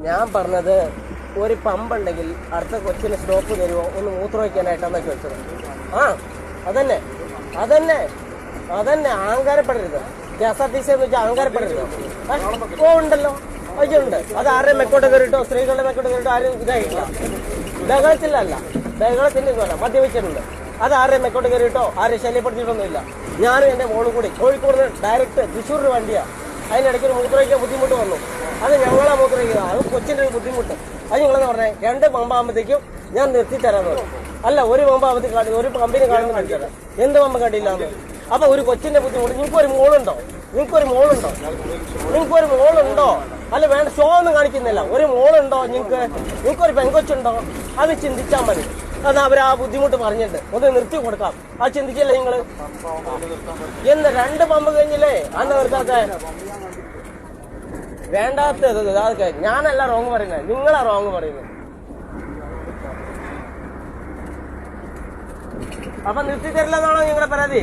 ഞാൻ പറഞ്ഞത് ഒരു പമ്പുണ്ടെങ്കിൽ അടുത്ത കൊച്ചിന് സ്റ്റോപ്പ് തരുമോ ഒന്ന് മൂത്രം വയ്ക്കാനായിട്ടാണ് ചോദിച്ചത്. ആ അതന്നെ അതന്നെ അതന്നെ അഹങ്കാരപ്പെടരുത്. KSRTC എന്ന് വെച്ചാൽ അഹങ്കാരപ്പെടരുത്. ഓ ഉണ്ടല്ലോ ഉണ്ട്. അത് ആരുടെയും മെക്കോട്ട് കയറിയിട്ടോ സ്ത്രീകളുടെ മെക്കോട്ട് കയറിയിട്ടോ ആരും ഇതായിട്ടില്ല. ബഹളത്തിലല്ല, ബഹളത്തിൻ്റെ മദ്യപിച്ചിട്ടുണ്ട്. അത് ആരുടെയും മെക്കോട്ട് കയറിയിട്ടോ ആരെയും ശല്യപ്പെടുത്തിയിട്ടൊന്നുമില്ല. ഞാനും എൻ്റെ മോളും കൂടി കോഴിക്കോട് ഡയറക്റ്റ് തൃശ്ശൂരിന് വണ്ടിയാണ്. അതിനിടയ്ക്ക് ഒരു മൂത്രമൊഴിക്കാൻ ബുദ്ധിമുട്ട് വന്നു. അത് ഞങ്ങളാ മൂത്രമൊഴിക്കുന്നത്. അത് കൊച്ചിൻ്റെ ഒരു ബുദ്ധിമുട്ട്. അത് നിങ്ങളെന്ന് പറഞ്ഞേ 2 പമ്പാകുമ്പോഴത്തേക്കും ഞാൻ നിർത്തിത്തരാന്ന് പറഞ്ഞു. അല്ല, ഒരു പമ്പാകുമ്പോഴത്തേക്ക് ഒരു പമ്പിന് കാണുന്ന കാണിച്ചത് എന്ത് പമ്പ് കണ്ടില്ലാന്ന്. അപ്പൊ ഒരു കൊച്ചിന്റെ ബുദ്ധിമുട്ട്. നിങ്ങൾക്കൊരു മോളുണ്ടോ? അല്ല വേണ്ട, ഷോ ഒന്നും കാണിക്കുന്നില്ല. ഒരു മോളുണ്ടോ നിങ്ങൾക്കൊരു പെങ്കൊച്ചുണ്ടോ? അത് ചിന്തിച്ചാൽ മതി. അത് അവരാ ബുദ്ധിമുട്ട് പറഞ്ഞിട്ട് ഒന്ന് നിർത്തി കൊടുക്കാം. അത് ചിന്തിച്ചില്ലേ നിങ്ങള്? എന്ന് 2 പമ്പ് കഴിഞ്ഞില്ലേ അന്ന് നിർത്താത്ത? വേണ്ടാത്തത് അതൊക്കെ ഞാനല്ല റോങ് പറയുന്നത്, നിങ്ങളാ റോങ് പറയുന്നത്. അപ്പൊ നിർത്തി തരില്ലെന്നാണോ നിങ്ങളുടെ പരാതി?